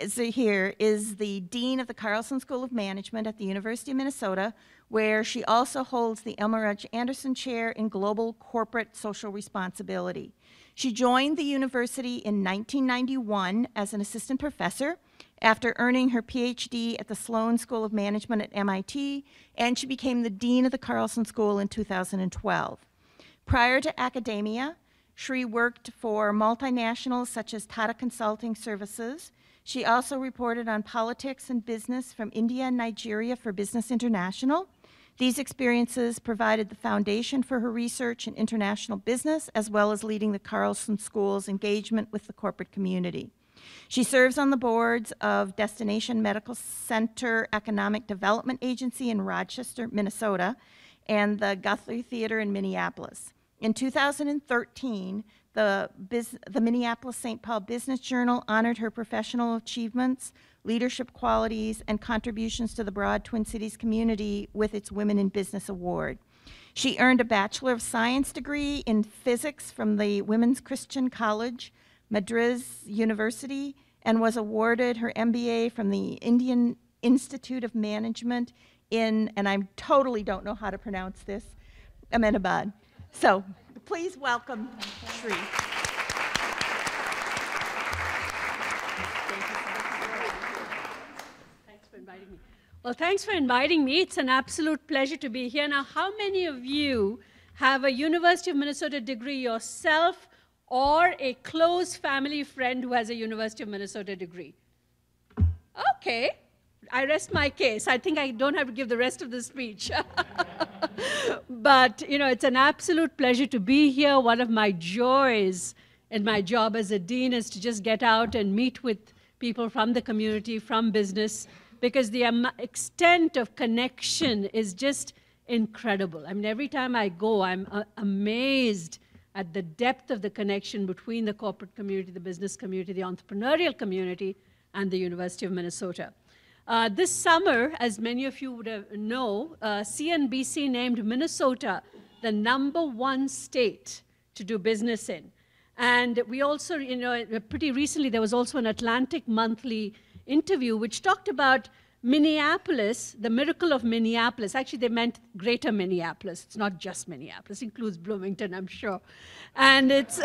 Zaheer is the Dean of the Carlson School of Management at the University of Minnesota, where she also holds the Elmer L. Andersen Chair in Global Corporate Social Responsibility. She joined the university in 1991 as an assistant professor after earning her PhD at the Sloan School of Management at MIT, and she became the Dean of the Carlson School in 2012. Prior to academia, Shri worked for multinationals such as Tata Consulting Services. She also reported on politics and business from India and Nigeria for Business International. These experiences provided the foundation for her research in international business, as well as leading the Carlson School's engagement with the corporate community. She serves on the boards of Destination Medical Center Economic Development Agency in Rochester, Minnesota, and the Guthrie Theater in Minneapolis. In 2013, the Minneapolis-St. Paul Business Journal honored her professional achievements, leadership qualities, and contributions to the broad Twin Cities community with its Women in Business Award. She earned a Bachelor of Science degree in physics from the Women's Christian College, Madras University, and was awarded her MBA from the Indian Institute of Management in, and I totally don't know how to pronounce this, Ahmedabad. So please welcome Shri. Thanks for inviting me. Well, thanks for inviting me. It's an absolute pleasure to be here. Now, how many of you have a University of Minnesota degree yourself or a close family friend who has a University of Minnesota degree? Okay. I rest my case. I think I don't have to give the rest of the speech. But, you know, it's an absolute pleasure to be here. One of my joys in my job as a dean is to just get out and meet with people from the community, from business, because the extent of connection is just incredible. I mean, every time I go, I'm amazed at the depth of the connection between the corporate community, the business community, the entrepreneurial community, and the University of Minnesota. This summer, as many of you would know, CNBC named Minnesota the #1 state to do business in. And we also, you know, pretty recently there was also an Atlantic Monthly interview which talked about Minneapolis, the miracle of Minneapolis. Actually, they meant greater Minneapolis. It's not just Minneapolis. It includes Bloomington, I'm sure. And it's...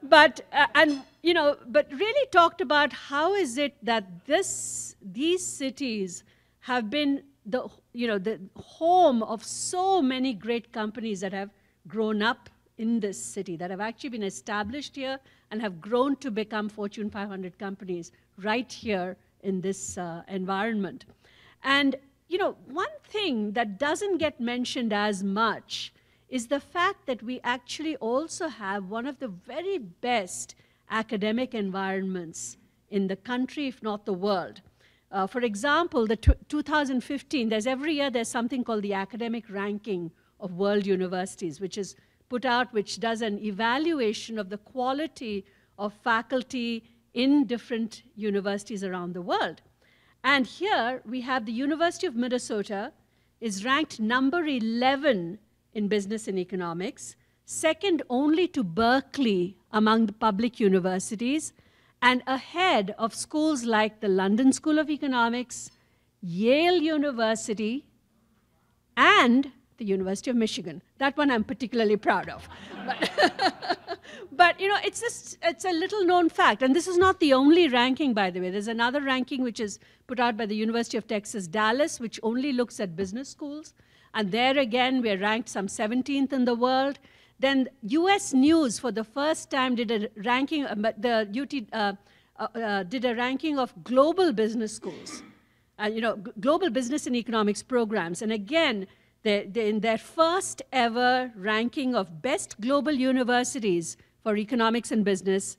But really talked about how is it that these cities have been the home of so many great companies that have grown up in this city, that have actually been established here and have grown to become Fortune 500 companies right here in this environment. And, you know, one thing that doesn't get mentioned as much is the fact that we actually also have one of the very best academic environments in the country, if not the world. For example, the 2015, every year there's something called the Academic Ranking of World Universities, which is put out, which does an evaluation of the quality of faculty in different universities around the world. And here we have the University of Minnesota is ranked number 11 in business and economics, second only to Berkeley among the public universities, and ahead of schools like the London School of Economics, Yale University, and the University of Michigan. That one I'm particularly proud of. But you know, it's a little known fact. And this is not the only ranking, by the way. There's another ranking which is put out by the University of Texas, Dallas, which only looks at business schools. And there again, we're ranked some 17th in the world. Then US News, for the first time, did a ranking, the UT did a ranking of global business schools, global business and economics programs. And again, in their first ever ranking of best global universities for economics and business,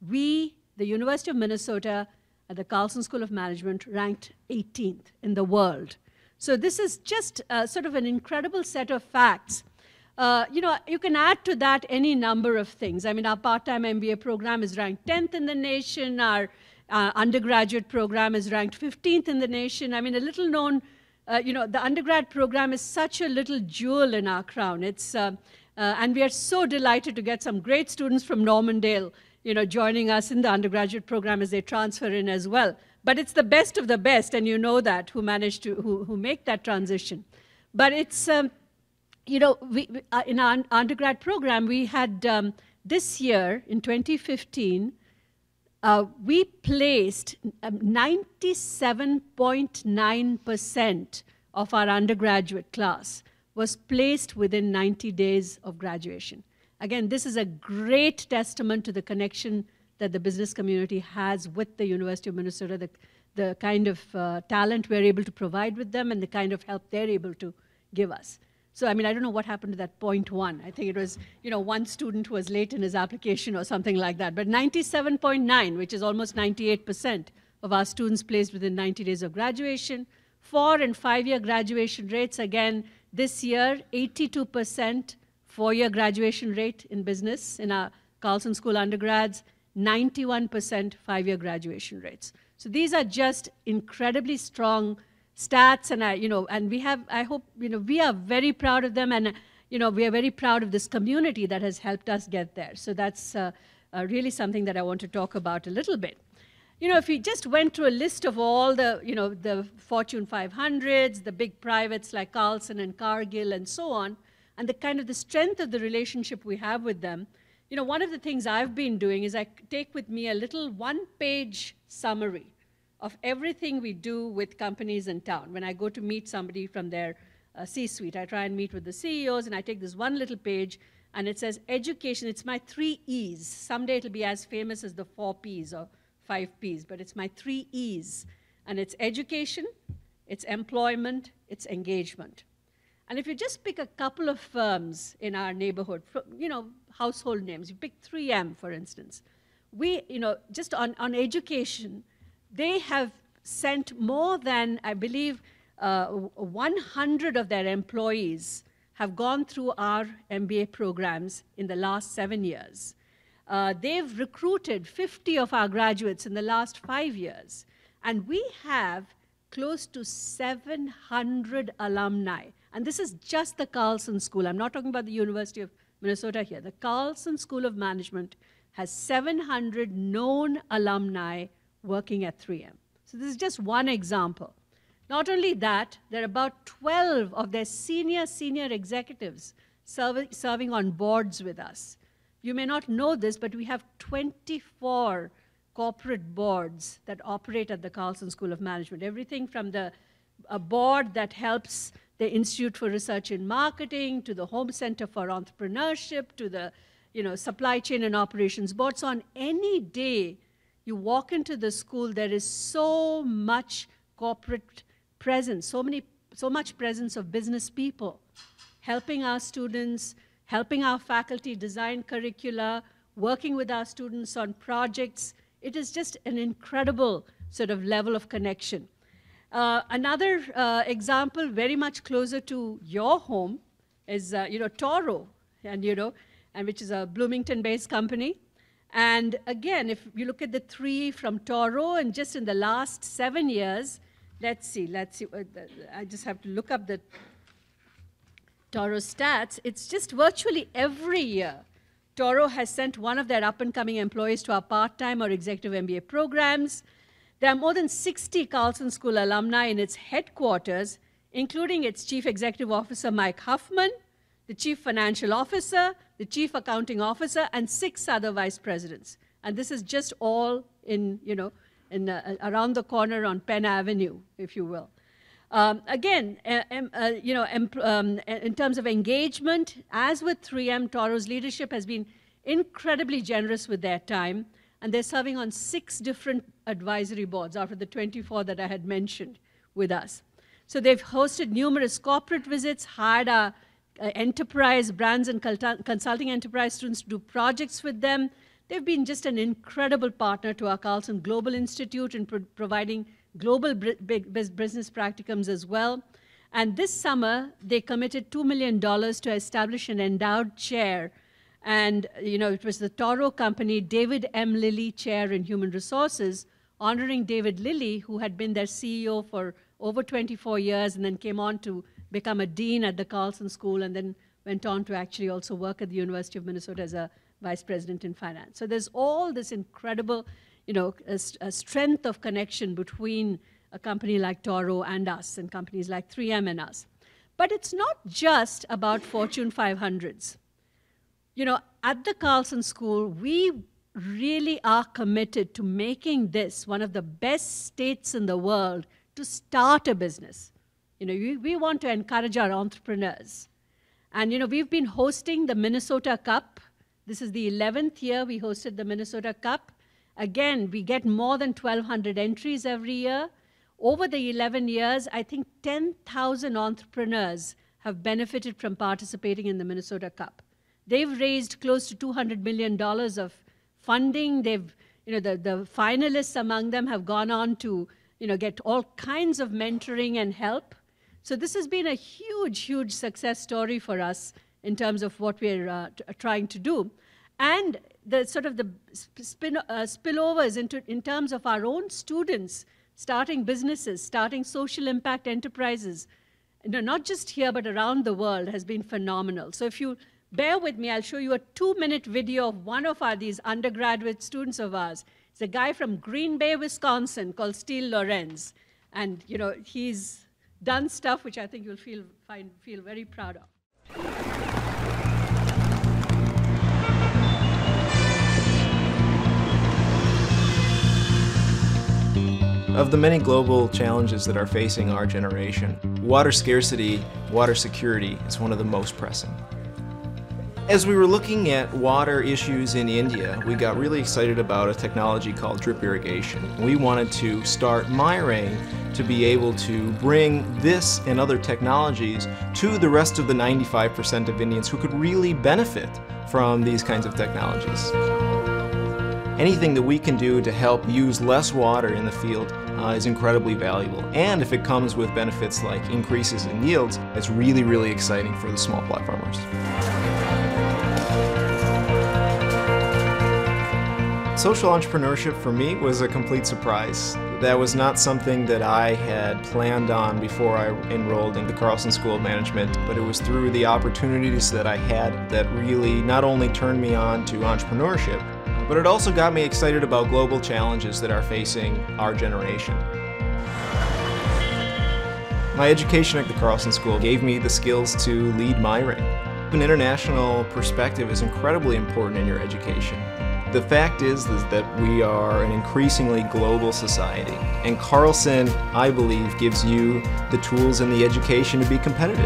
we, the University of Minnesota, at the Carlson School of Management, ranked 18th in the world. So this is just sort of an incredible set of facts. You can add to that any number of things. I mean, our part-time MBA program is ranked 10th in the nation. Our undergraduate program is ranked 15th in the nation. I mean, a little known, the undergrad program is such a little jewel in our crown. It's, and we are so delighted to get some great students from Normandale joining us in the undergraduate program as they transfer in as well. But it's the best of the best, and you know that, who manage to, who make that transition. But it's, in our undergrad program, we had, this year, in 2015, we placed 97.9% of our undergraduate class was placed within 90 days of graduation. Again, this is a great testament to the connection that the business community has with the University of Minnesota, the kind of talent we're able to provide with them and the kind of help they're able to give us. So, I mean, I don't know what happened to that 0.1. I think it was, one student who was late in his application or something like that. But 97.9, which is almost 98% of our students placed within 90 days of graduation. 4- and 5-year graduation rates, again, this year, 82% 4-year graduation rate in business in our Carlson School undergrads, 91% 5-year graduation rates. So these are just incredibly strong stats, and and we have, I hope, we are very proud of them, and we are very proud of this community that has helped us get there. So that's really something that I want to talk about a little bit. If we just went through a list of all the, the Fortune 500s, the big privates like Carlson and Cargill and so on, and the kind of the strength of the relationship we have with them, one of the things I've been doing is I take with me a little one-page summary of everything we do with companies in town. When I go to meet somebody from their C-suite, I try and meet with the CEOs, and I take this one little page, and it says education. It's my 3 E's. Someday it'll be as famous as the 4 P's or 5 P's, but it's my 3 E's. And it's education, it's employment, it's engagement. And if you just pick a couple of firms in our neighborhood, household names, you pick 3M, for instance. We, just on education, they have sent more than, I believe, 100 of their employees have gone through our MBA programs in the last 7 years. They've recruited 50 of our graduates in the last 5 years. And we have close to 700 alumni. And this is just the Carlson School. I'm not talking about the University of Minnesota here. The Carlson School of Management has 700 known alumni working at 3M. So this is just one example. Not only that, there are about 12 of their senior executives serving on boards with us. You may not know this, but we have 24 corporate boards that operate at the Carlson School of Management. Everything from a board that helps the Institute for Research in Marketing, to the Home Center for Entrepreneurship, to the Supply Chain and Operations Board. So on any day you walk into the school, there is so much corporate presence, so much presence of business people helping our students, helping our faculty design curricula, working with our students on projects. It is just an incredible sort of level of connection. Another example, very much closer to your home, is Toro, and which is a Bloomington-based company. And again, if you look at the 3 from Toro, and just in the last 7 years, let's see. I just have to look up the Toro stats. It's just virtually every year, Toro has sent one of their up-and-coming employees to our part-time or executive MBA programs. There are more than 60 Carlson School alumni in its headquarters, including its Chief Executive Officer, Mike Huffman, the Chief Financial Officer, the Chief Accounting Officer, and 6 other vice presidents. And this is just all in, around the corner on Penn Avenue, if you will. Again, in terms of engagement, as with 3M, Toro's leadership has been incredibly generous with their time, and they're serving on 6 different advisory boards out of the 24 that I had mentioned with us. So they've hosted numerous corporate visits, hired our enterprise brands and consulting enterprise students to do projects with them. They've been just an incredible partner to our Carlson Global Institute in providing global business practicums as well. And this summer, they committed $2 million to establish an endowed chair. And it was the Toro company, David M. Lilly Chair in Human Resources, honoring David Lilly, who had been their CEO for over 24 years and then came on to become a dean at the Carlson School and then went on to actually also work at the University of Minnesota as a vice president in finance. So there's all this incredible, a strength of connection between a company like Toro and us, and companies like 3M and us. But it's not just about Fortune 500s. At the Carlson School, we really are committed to making this one of the best states in the world to start a business. We want to encourage our entrepreneurs. And, we've been hosting the Minnesota Cup. This is the 11th year we hosted the Minnesota Cup. Again, we get more than 1,200 entries every year. Over the 11 years, I think 10,000 entrepreneurs have benefited from participating in the Minnesota Cup. They've raised close to $200 million of funding. They've, the finalists among them have gone on to, get all kinds of mentoring and help. So this has been a huge, huge success story for us in terms of what we're trying to do. And the sort of the spillovers in terms of our own students starting businesses, starting social impact enterprises, not just here but around the world, has been phenomenal. So if you bear with me, I'll show you a 2-minute video of one of these undergraduate students of ours. It's a guy from Green Bay, Wisconsin, called Steele Lorenz. And he's done stuff which I think you'll feel very proud of. Of the many global challenges that are facing our generation, water scarcity, water security is one of the most pressing. As we were looking at water issues in India, we got really excited about a technology called drip irrigation. We wanted to start MyRain to be able to bring this and other technologies to the rest of the 95% of Indians who could really benefit from these kinds of technologies. Anything that we can do to help use less water in the field is incredibly valuable. And if it comes with benefits like increases in yields, it's really, really exciting for the small plot farmers. Social entrepreneurship for me was a complete surprise. That was not something that I had planned on before I enrolled in the Carlson School of Management, but it was through the opportunities that I had that really not only turned me on to entrepreneurship, but it also got me excited about global challenges that are facing our generation. My education at the Carlson School gave me the skills to lead MyRain. An international perspective is incredibly important in your education. The fact is that we are an increasingly global society, and Carlson, I believe, gives you the tools and the education to be competitive.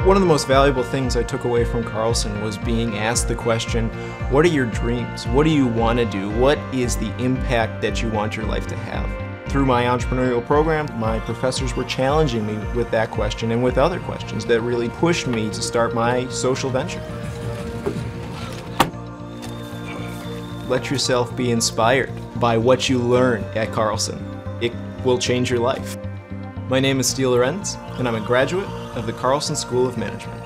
One of the most valuable things I took away from Carlson was being asked the question, what are your dreams? What do you want to do? What is the impact that you want your life to have? Through my entrepreneurial program, my professors were challenging me with that question and with other questions that really pushed me to start my social venture. Let yourself be inspired by what you learn at Carlson. It will change your life. My name is Steele Lorenz, and I'm a graduate of the Carlson School of Management.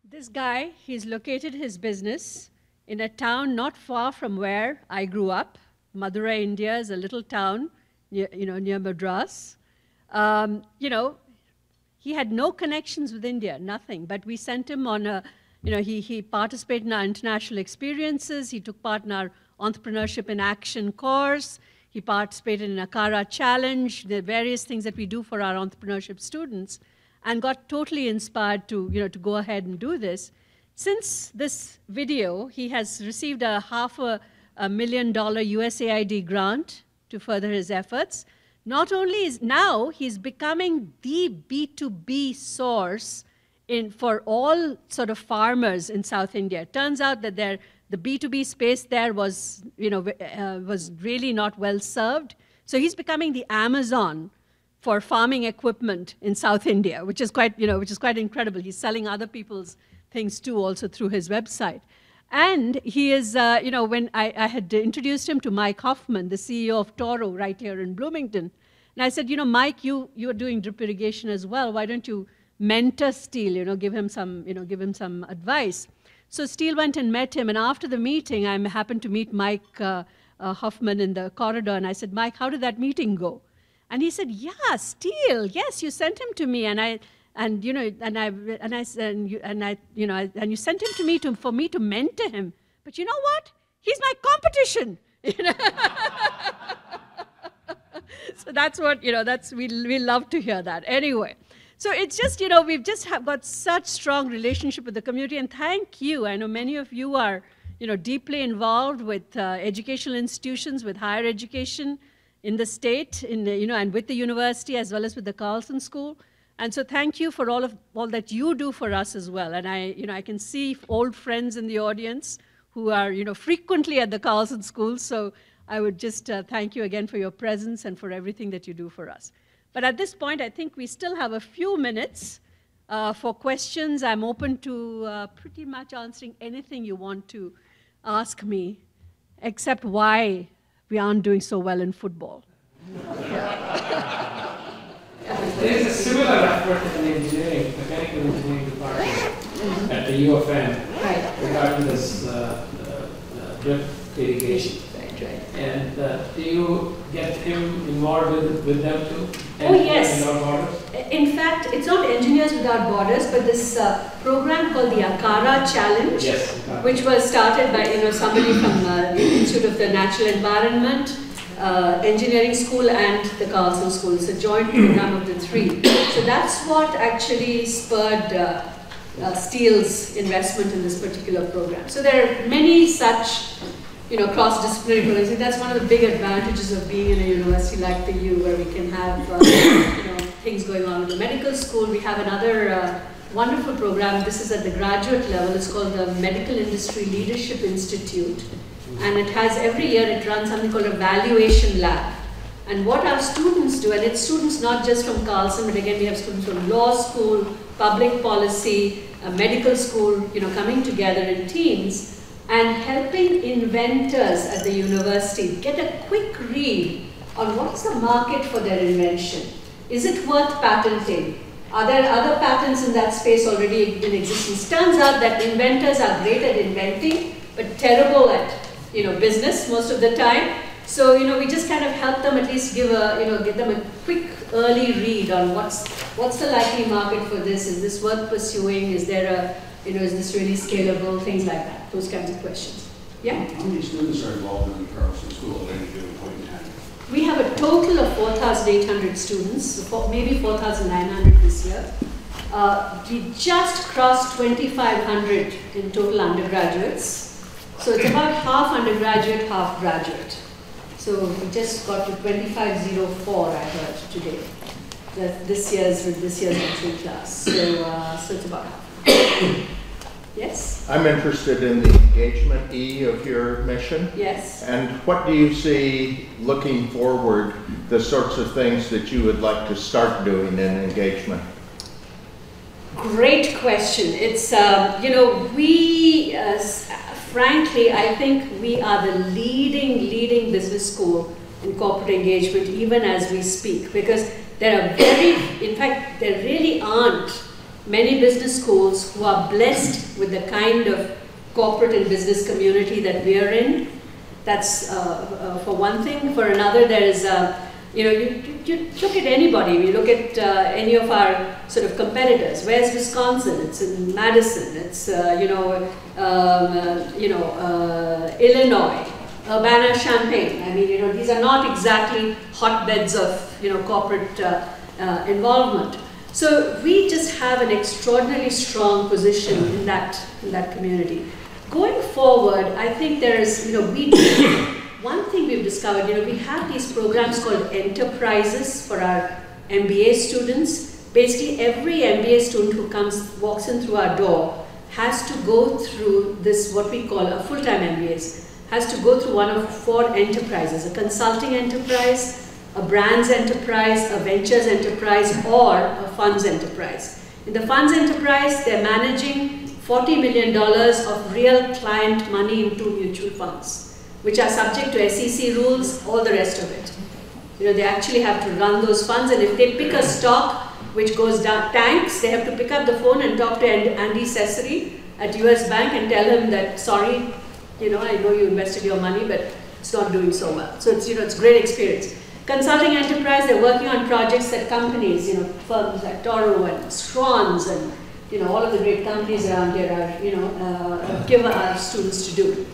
This guy, he's located his business in a town not far from where I grew up. Madurai, India is a little town near Madras. He had no connections with India, nothing, but we sent him on a, he participated in our international experiences. He took part in our Entrepreneurship in Action course. He participated in Akara Challenge, the various things that we do for our entrepreneurship students, and got totally inspired to, to go ahead and do this. Since this video, he has received a $500,000 USAID grant to further his efforts. Not only is now he's becoming the B2B source for all sort of farmers in South India. It turns out that the B2B space there was, was really not well served. So he's becoming the Amazon for farming equipment in South India, which is quite incredible. He's selling other people's things too, also through his website. And he is, when I had introduced him to Mike Hoffman, the CEO of Toro right here in Bloomington, and I said, Mike, you are doing drip irrigation as well. Why don't you mentor Steele? Give him some advice. So Steele went and met him, and after the meeting, I happened to meet Mike Hoffman in the corridor, and I said, Mike, how did that meeting go? And he said, yeah, Steele, yes, you sent him to me, and and you know, and you sent him to me for me to mentor him. But you know what? He's my competition. You know? So that's what, you know, we love to hear that. Anyway, so it's just, you know, we've just got such strong relationship with the community, and thank you. I know many of you are, you know, deeply involved with educational institutions, with higher education in the state, you know, and with the university as well as with the Carlson School. And so thank you for all that you do for us as well. And I can see old friends in the audience who are, you know, frequently at the Carlson School. So I would just thank you again for your presence and for everything that you do for us. But at this point, I think we still have a few minutes for questions. I'm open to pretty much answering anything you want to ask me, except why we aren't doing so well in football. There is a similar effort in the mechanical engineering department at the U of M regarding this drip irrigation. And do you get him involved with them too? Oh yes. In fact, it's not Engineers Without Borders, but this program called the Akara Challenge, which was started by somebody from the Institute of the Natural Environment, Engineering School, and the Carlson School. It's a joint program of the three. So that's what actually spurred Steele's investment in this particular program. So there are many such cross-disciplinary programs. That's one of the big advantages of being in a university like the U, where we can have things going on in the medical school. We have another wonderful program. This is at the graduate level. It's called the Medical Industry Leadership Institute, and it has every year it runs something called a valuation lab. And what our students do, and it's students not just from Carlson, but again we have students from law school, public policy, medical school, coming together in teams and helping inventors at the university get a quick read on what's the market for their invention. Is it worth patenting? Are there other patents in that space already in existence? Turns out that inventors are great at inventing, but terrible at business most of the time. So we just kind of help them at least give them a quick early read on what's the likely market for this? Is this worth pursuing? Is there a is this really scalable? Things like that. Those kinds of questions. Yeah? How many students are involved in the Carlson School at any given point in time? We have a total of 4,800 students, maybe 4,900 this year. We just crossed 2,500 in total undergraduates. So it's about half undergraduate, half graduate. So we just got to 2,504, I heard today. This year's entry class. So it's about half. Yes? I'm interested in the engagement E of your mission. Yes. And what do you see looking forward, the sorts of things that you would like to start doing in engagement? Great question. It's, we, frankly, I think we are the leading business school in corporate engagement even as we speak, because there really aren't many business schools who are blessed with the kind of corporate and business community that we are in. That's for one thing. For another, there is, you look at anybody, you look at any of our sort of competitors. Where's Wisconsin? It's in Madison. It's, Illinois, Urbana-Champaign. I mean, these are not exactly hotbeds of, corporate involvement. So we just have an extraordinarily strong position in that community. Going forward, I think there is, one thing we've discovered, we have these programs called enterprises for our MBA students. Basically, every MBA student who walks in through our door has to go through this, what we call a full-time MBAs, has to go through one of 4 enterprises: a consulting enterprise, a brands enterprise, a ventures enterprise, or a funds enterprise. In the funds enterprise, they're managing $40 million of real client money into mutual funds, which are subject to SEC rules, all the rest of it. They actually have to run those funds, and if they pick a stock which goes down tanks, they have to pick up the phone and talk to Andy Cesare at US Bank and tell him that, sorry, I know you invested your money, but it's not doing so well. So it's, it's a great experience. consulting enterprise, they're working on projects that companies, you know, firms like Toro and Strons and, you know, all of the great companies around here are, you know, give our students to do.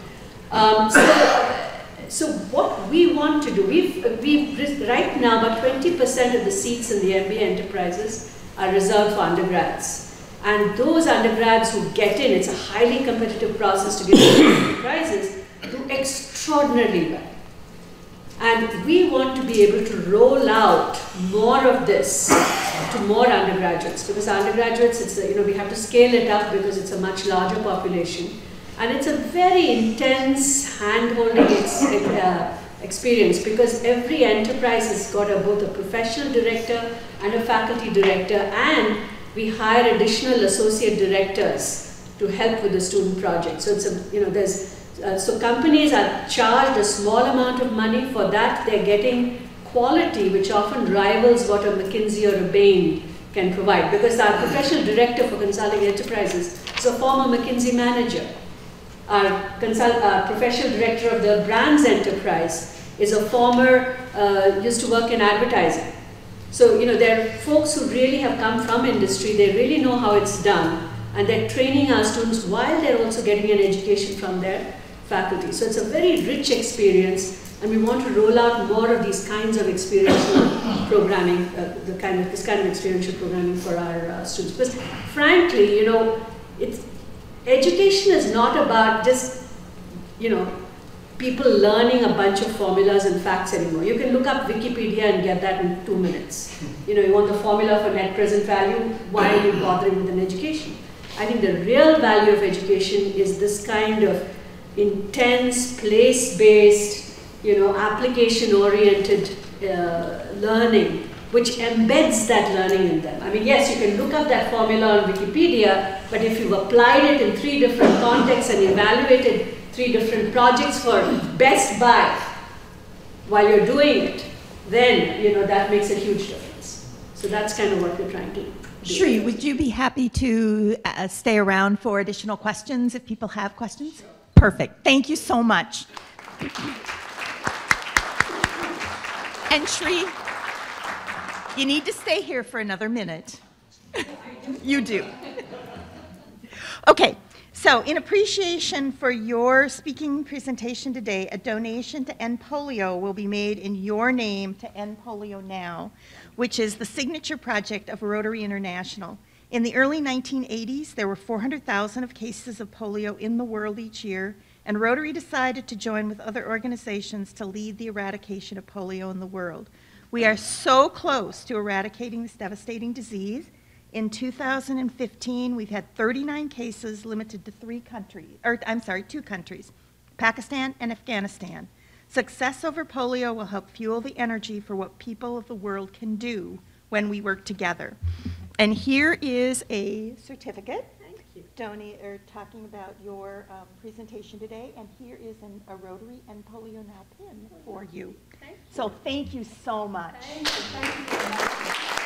So what we want to do, we've right now about 20% of the seats in the MBA enterprises are reserved for undergrads. And those undergrads who get in, it's a highly competitive process to get into enterprises, do extraordinarily well. And we want to be able to roll out more of this to more undergraduates, because undergraduates, it's a, you know, we have to scale it up because it's a much larger population. And it's a very intense hand-holding experience, because every enterprise has got both a professional director and a faculty director, and we hire additional associate directors to help with the student project. So it's a, you know, there's, so companies are charged a small amount of money. For that, they're getting quality which often rivals what a McKinsey or a Bain can provide, because our professional director for consulting enterprises is a former McKinsey manager. Our professional director of the brands enterprise is a former, used to work in advertising. So, you know, there are folks who really have come from industry, they really know how it's done, and they're training our students while they're also getting an education from their faculty. So it's a very rich experience, and we want to roll out more of these kinds of experiential programming, this kind of experiential programming for our students. Because frankly, you know, education is not about just, you know, people learning a bunch of formulas and facts anymore. You can look up Wikipedia and get that in 2 minutes. You know, you want the formula for net present value, why are you bothering with an education? I think the real value of education is this kind of intense, place-based, you know, application-oriented learning, which embeds that learning in them. I mean, yes, you can look up that formula on Wikipedia, but if you've applied it in 3 different contexts and evaluated 3 different projects for Best Buy while you're doing it, then, you know, that makes a huge difference. So that's kind of what we're trying to do. Shri, would you be happy to stay around for additional questions if people have questions? Perfect. Thank you so much. And Shri, you need to stay here for another minute. You do. Okay, so in appreciation for your speaking presentation today, a donation to End Polio will be made in your name to End Polio Now, which is the signature project of Rotary International. In the early 1980s, there were 400,000 of cases of polio in the world each year, and Rotary decided to join with other organizations to lead the eradication of polio in the world. We are so close to eradicating this devastating disease. In 2015, we've had 39 cases limited to 2 countries, Pakistan and Afghanistan. Success over polio will help fuel the energy for what people of the world can do when we work together. And here is a certificate. Thank you. Talking about your presentation today, and here is a Rotary and Polio Now pin for you. So thank you so much. Thank you. Thank you so much.